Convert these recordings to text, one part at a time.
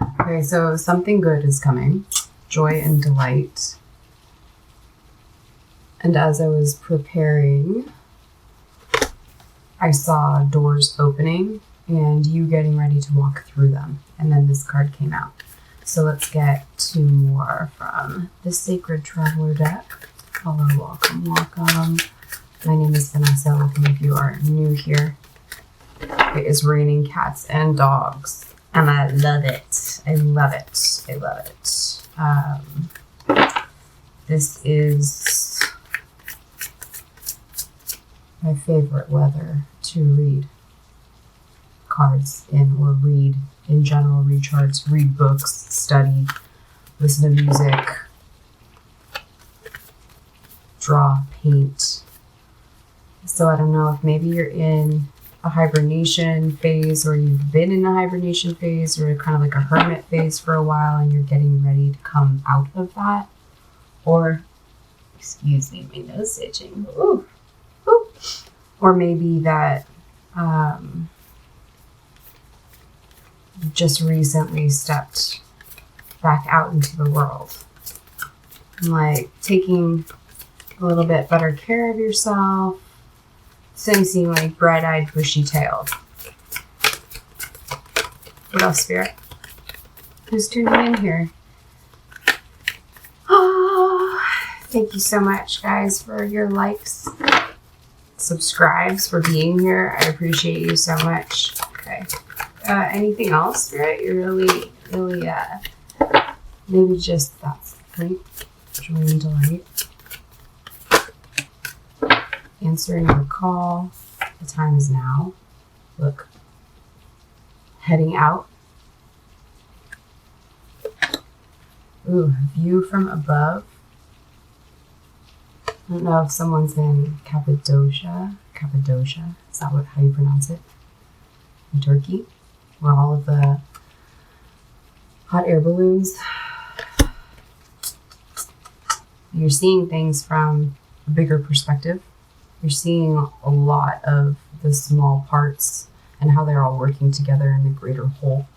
Okay, so something good is coming. Joy and delight. And as I was preparing, I saw doors opening and you getting ready to walk through them. And then this card came out. So let's get 2 more from the Sacred Traveler deck. Hello, welcome, welcome. My name is Vanessa. Welcome if you are new here. It is raining cats and dogs. And I love it. I love it. I love it. This is my favorite weather to read cards in, or read in general, read charts, read books, study, listen to music, draw, paint. So I don't know if maybe you're in a hibernation phase, or you've been in a hibernation phase, or kind of like a hermit phase for a while and you're getting ready to come out of that. Or, excuse me, my nose itching. Ooh. Ooh. Or maybe that just recently stepped back out into the world. Like taking a little bit better care of yourself. So seem like bright-eyed, bushy-tailed. What else, Spirit? Who's tuning in here? Oh, thank you so much, guys, for your likes, subscribes, for being here. I appreciate you so much. Okay. Anything else, Spirit? You're really, maybe just that's right. Joy and delight. Answering your call. The time is now. Look. Heading out. Ooh, view from above. I don't know if someone's in Cappadocia. Cappadocia. Is that how you pronounce it? In Turkey, where all of the hot air balloons. You're seeing things from a bigger perspective. You're seeing a lot of the small parts and how they're all working together in the greater whole.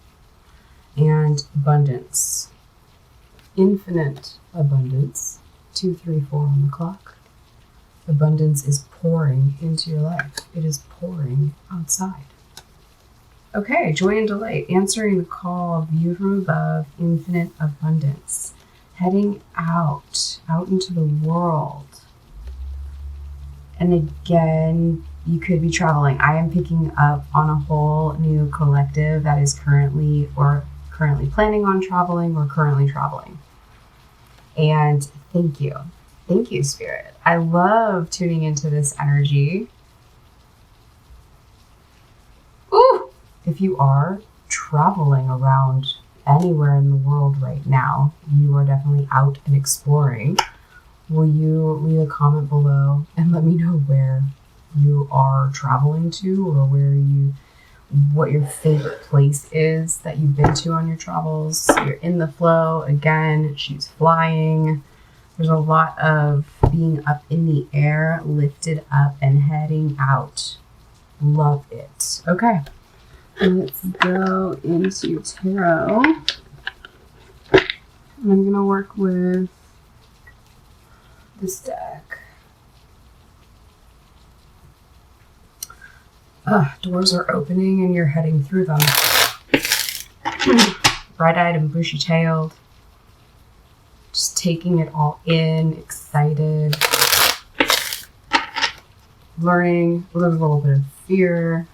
And abundance. Infinite abundance. 2, 3, 4 on the clock. Abundance is pouring into your life. It is pouring outside. Okay, joy and delight. Answering the call, view from above, infinite abundance. Heading out into the world. And again, you could be traveling. I am picking up on a whole new collective that is currently planning on traveling or currently traveling. And thank you. Thank you, Spirit. I love tuning into this energy. Ooh! If you are traveling around anywhere in the world right now, you are definitely out and exploring. Will you leave a comment below and let me know where you are traveling to, or what your favorite place is that you've been to on your travels? You're in the flow. Again, she's flying. There's a lot of being up in the air, lifted up and heading out. Love it. Okay. Let's go into tarot. And I'm going to work with this deck. Doors are opening and you're heading through them. Bright-eyed and bushy-tailed. Just taking it all in, excited. Learning, a little bit of fear.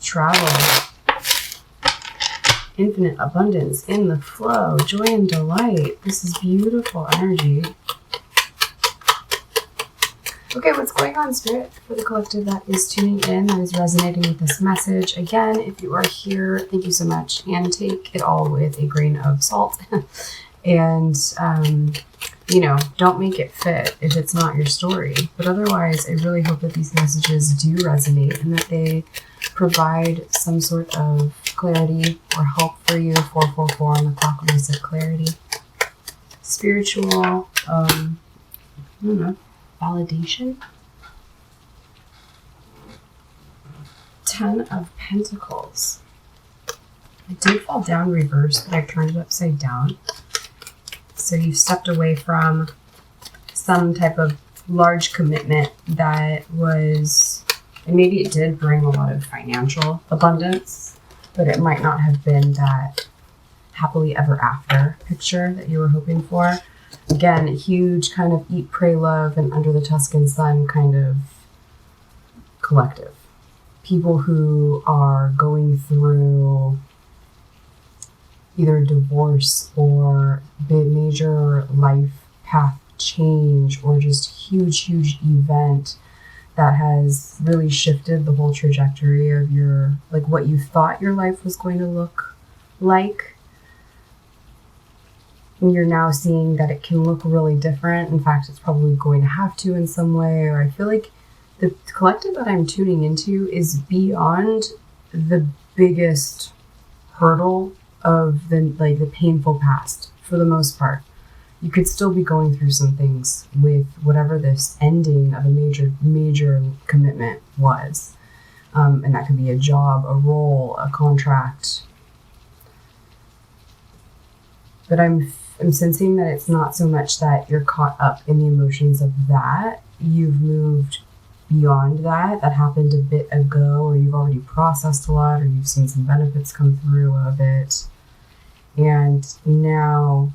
Travel. Infinite abundance in the flow. Joy and delight. This is beautiful energy. Okay, what's going on, Spirit, for the collective that is tuning in, that is resonating with this message? Again, if you are here, thank you so much. And take it all with a grain of salt. And, don't make it fit if it's not your story. But otherwise, I really hope that these messages do resonate and that they provide some sort of clarity or help for you. 444 on the clock when I said clarity. Spiritual, validation. 10 of Pentacles. It did fall down reverse, but I turned it upside down. So you stepped away from some type of large commitment that was, and maybe it did bring a lot of financial abundance, but it might not have been that happily ever after picture that you were hoping for. Again, huge kind of eat, pray, love, and under the Tuscan sun kind of collective. People who are going through either divorce or big major life path change or just huge event that has really shifted the whole trajectory of your, like what you thought your life was going to look like. And you're now seeing that it can look really different. In fact, it's probably going to have to in some way. Or I feel like the collective that I'm tuning into is beyond the biggest hurdle of the painful past for the most part. You could still be going through some things with whatever this ending of a major commitment was. And that could be a job, a role, a contract. But I'm sensing that it's not so much that you're caught up in the emotions of that. You've moved beyond that. That happened a bit ago, or you've already processed a lot, or you've seen some benefits come through of it. And now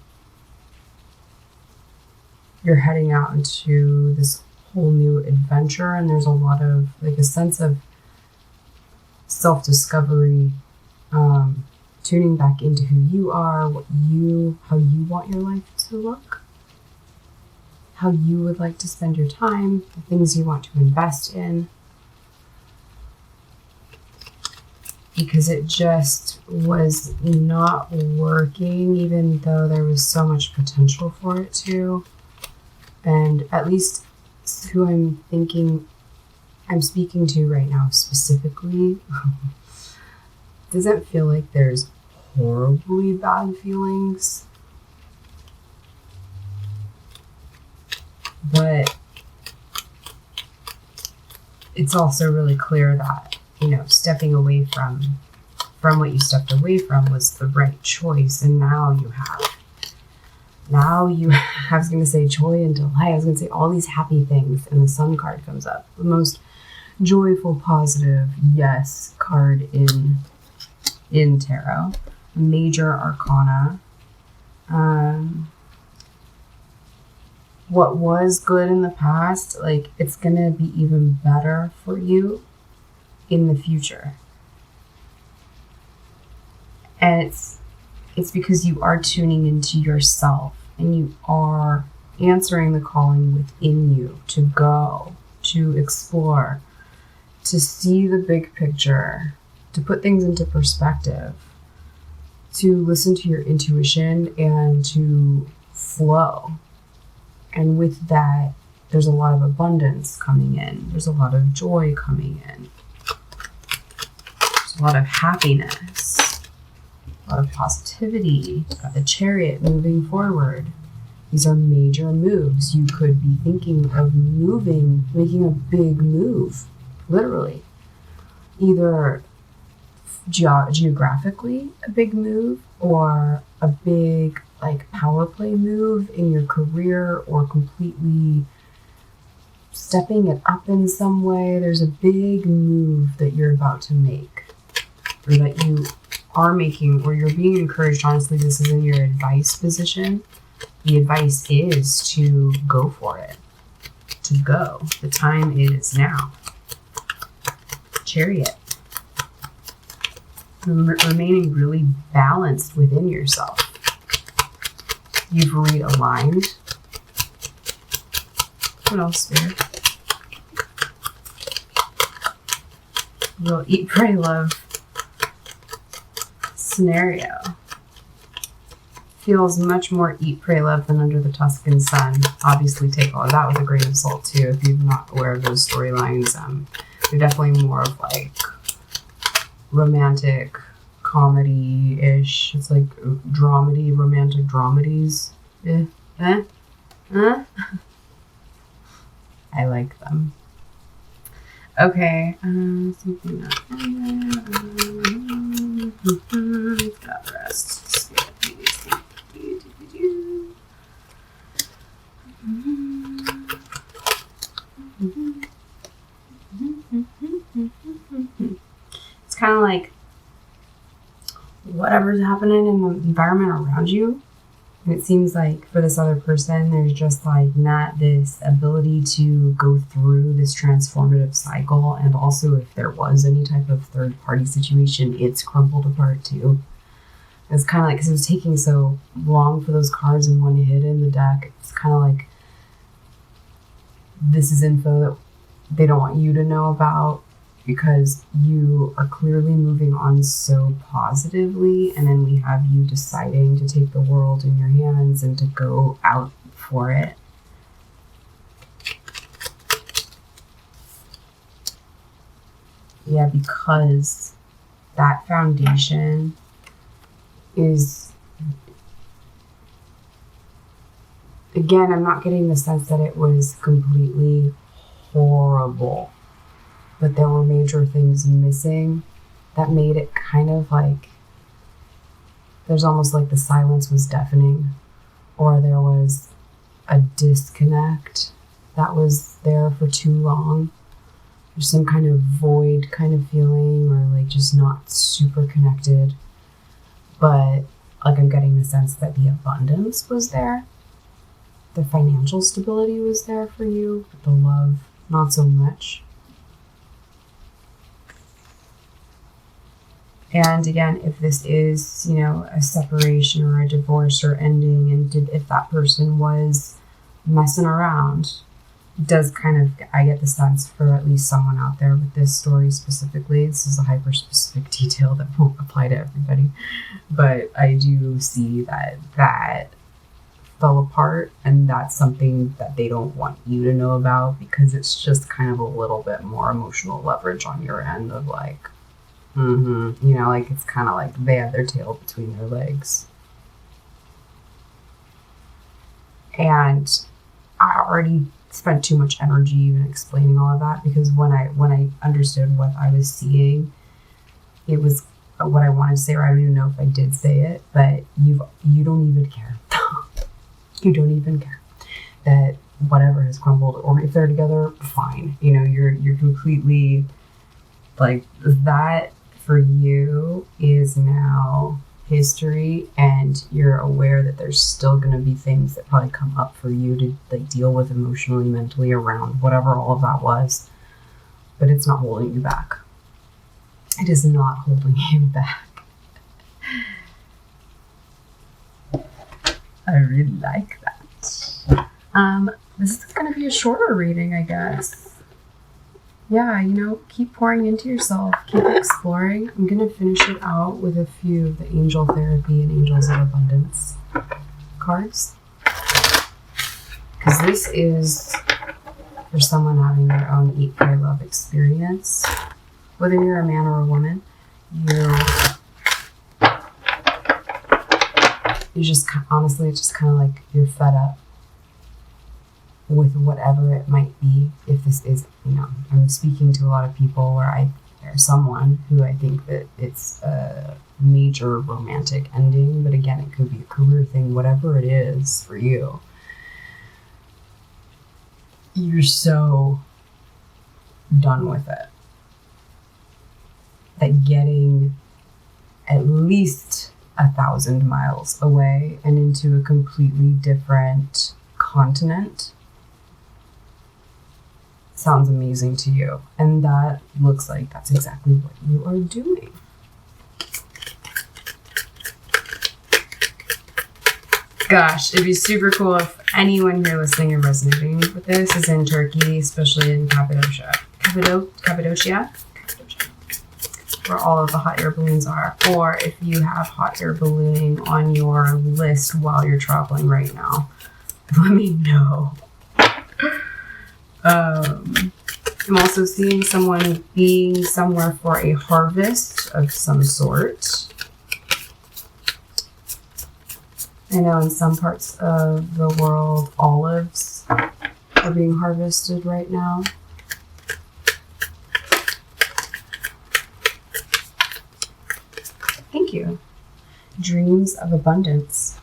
you're heading out into this whole new adventure, and there's a lot of like a sense of self-discovery, tuning back into who you are, how you want your life to look, how you would like to spend your time, the things you want to invest in. Because it just was not working, even though there was so much potential for it to. And at least who I'm speaking to right now specifically, doesn't feel like there's horribly bad feelings. But it's also really clear that, stepping away from what you stepped away from was the right choice. And now you have, I was going to say joy and delight. I was going to say all these happy things. And the sun card comes up. The most joyful, positive, yes card in tarot. Major arcana. What was good in the past, it's going to be even better for you in the future. And it's because you are tuning into yourself and you are answering the calling within you to go, to explore, to see the big picture, to put things into perspective, to listen to your intuition and to flow. And with that, there's a lot of abundance coming in. There's a lot of joy coming in. There's a lot of happiness, a lot of positivity. Got the Chariot moving forward. These are major moves. You could be thinking of making a big move, literally. Either geographically a big move, or a big power play move in your career, or completely stepping it up in some way. There's a big move that you're about to make, or that you are making, or you're being encouraged. Honestly, this is in your advice position. The advice is to go for it, to go. The time is now. Chariot. Remaining really balanced within yourself. You've realigned. What else, Spirit? Little eat, pray, love scenario. Feels much more eat, pray, love than under the Tuscan sun. Obviously, take all of that with a grain of salt too. If you're not aware of those storylines, they're definitely more of romantic comedy-ish. It's like dramedy, romantic dramedies. I like them. Okay. Something else. Got the rest. It's kind of like whatever's happening in the environment around you. And it seems like for this other person, there's just like not this ability to go through this transformative cycle. And also, if there was any type of third party situation, it's crumbled apart too. It's kind of like, because it was taking so long for those cards and one hit in the deck, it's kind of like this is info that they don't want you to know about, because you are clearly moving on so positively, and then we have you deciding to take the world in your hands and to go out for it. Yeah, because that foundation is, again, I'm not getting the sense that it was completely horrible, but there were major things missing that made it kind of like, there's almost like the silence was deafening, or there was a disconnect that was there for too long. There's some kind of void kind of feeling, or like just not super connected. But like I'm getting the sense that the abundance was there. The financial stability was there for you, but the love, not so much. And again, if this is, you know, a separation or a divorce or ending, and if that person was messing around, it does kind of, I get the sense for at least someone out there with this story specifically, this is a hyper specific detail that won't apply to everybody, but I do see that fell apart, and that's something that they don't want you to know about, because it's just kind of a little bit more emotional leverage on your end of like, you know, like it's kind of like they have their tail between their legs. And I already spent too much energy even explaining all of that, because when I understood what I was seeing, it was what I wanted to say, or I don't even know if I did say it, but you don't even care. You don't even care that whatever has crumbled, or if they're together, fine. You know, you're completely like, that for you is now history, and you're aware that there's still going to be things that probably come up for you to like deal with emotionally, mentally around whatever all of that was, but it's not holding you back. It is not holding you back. I really like that. This is going to be a shorter reading, I guess. Yeah, you know, keep pouring into yourself, keep exploring. I'm going to finish it out with a few of the Angel Therapy and Angels of Abundance cards, because this is for someone having their own Eat, Pray, Love experience. Whether you're a man or a woman, you just, honestly, it's just kind of like you're fed up with whatever it might be. If this is, you know, I'm speaking to a lot of people or someone who I think that it's a major romantic ending, but again, it could be a career thing, whatever it is for you. You're so done with it that getting at least 1,000 miles away and into a completely different continent sounds amazing to you. And that looks like that's exactly what you are doing. Gosh, it'd be super cool if anyone here listening and resonating with this is in Turkey, especially in Cappadocia, where all of the hot air balloons are, or if you have hot air ballooning on your list while you're traveling right now, let me know. I'm also seeing someone being somewhere for a harvest of some sort. I know in some parts of the world, olives are being harvested right now. dreams of abundance.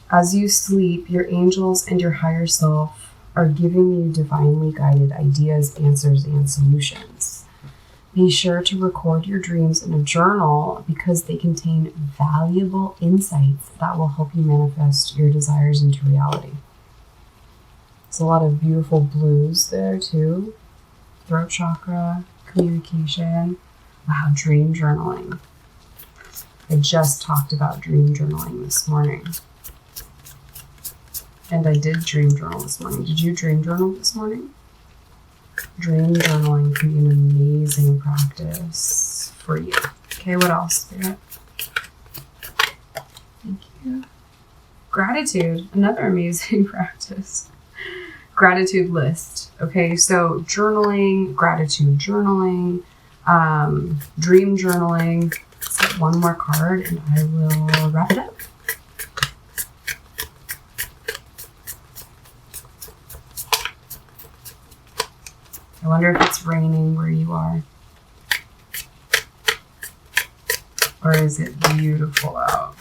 As you sleep, your angels and your higher self are giving you divinely guided ideas, answers, and solutions. Be sure to record your dreams in a journal because they contain valuable insights that will help you manifest your desires into reality. There's a lot of beautiful blues there too. Throat chakra, communication. Wow, dream journaling. I just talked about dream journaling this morning. And I did dream journal this morning. Did you dream journal this morning? Dream journaling can be an amazing practice for you. Okay, what else, Spirit? Thank you. Gratitude, another amazing practice. Gratitude list. Okay, so journaling, gratitude journaling, dream journaling. Let's get one more card and I will wrap it up. I wonder if it's raining where you are. Or is it beautiful out?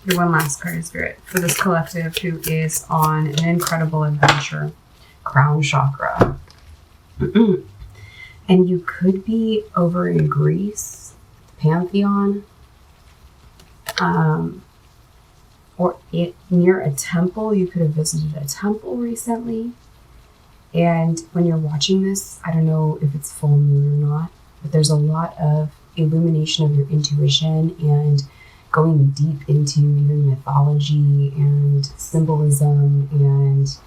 Your one last card, Spirit, for this collective who is on an incredible adventure. Crown chakra. And you could be over in Greece, Pantheon, or near a temple. You could have visited a temple recently. And when you're watching this, I don't know if it's full moon or not, but there's a lot of illumination of your intuition and going deep into even mythology and symbolism, and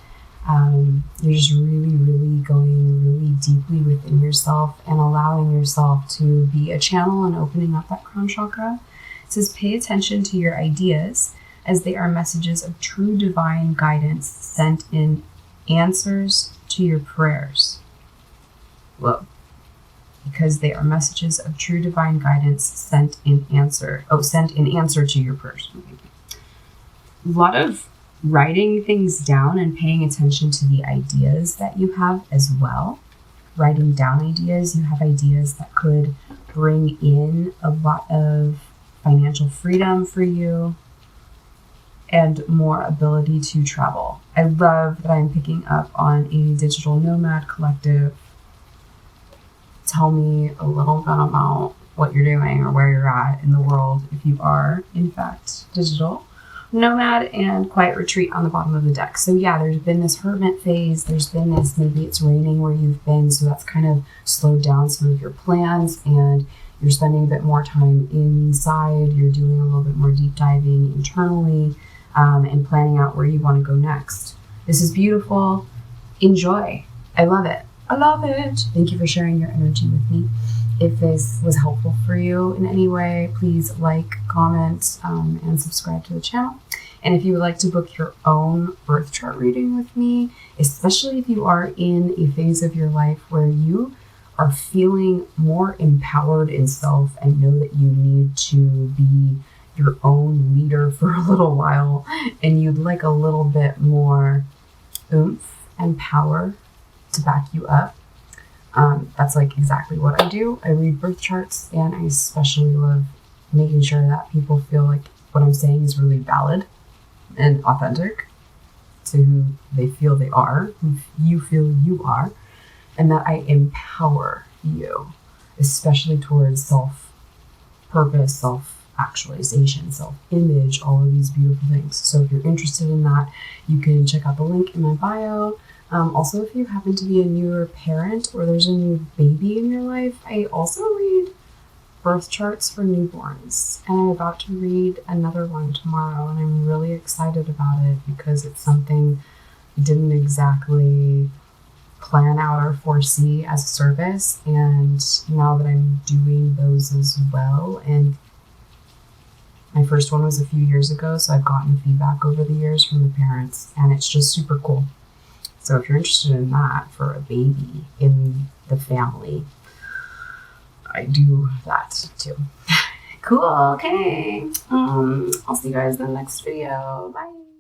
you're just really going really deeply within yourself and allowing yourself to be a channel and opening up that crown chakra. It says, pay attention to your ideas as they are messages of true divine guidance sent in answers to your prayers. Whoa. Because they are messages of true divine guidance sent in answer to your prayers. A lot of writing things down and paying attention to the ideas that you have as well. Writing down ideas. You have ideas that could bring in a lot of financial freedom for you and more ability to travel. I love that I'm picking up on a digital nomad collective. Tell me a little bit about what you're doing or where you're at in the world if you are, in fact, digital nomad, and quiet retreat on the bottom of the deck. So yeah, there's been this hermit phase. There's been this, maybe it's raining where you've been, so that's kind of slowed down some of your plans, and you're spending a bit more time inside. You're doing a little bit more deep diving internally, and planning out where you want to go next. This is beautiful. Enjoy. I love it. I love it. Thank you for sharing your energy with me. If this was helpful for you in any way, please like, comment, and subscribe to the channel. And if you would like to book your own birth chart reading with me, especially if you are in a phase of your life where you are feeling more empowered in self and know that you need to be your own leader for a little while, and you'd like a little bit more oomph and power to back you up, that's like exactly what I do. I read birth charts, and I especially love making sure that people feel like what I'm saying is really valid and authentic to who they feel they are, who you feel you are, and that I empower you, especially towards self-purpose, self-actualization, self-image, all of these beautiful things. So if you're interested in that, you can check out the link in my bio. Also, if you happen to be a newer parent or there's a new baby in your life, I also read birth charts for newborns, and I'm about to read another one tomorrow, and I'm really excited about it because it's something I didn't exactly plan out or foresee as a service, and now that I'm doing those as well, and my first one was a few years ago, so I've gotten feedback over the years from the parents, and it's just super cool. So if you're interested in that for a baby in the family, I do that too. Cool, okay. I'll see you guys in the next video. Bye.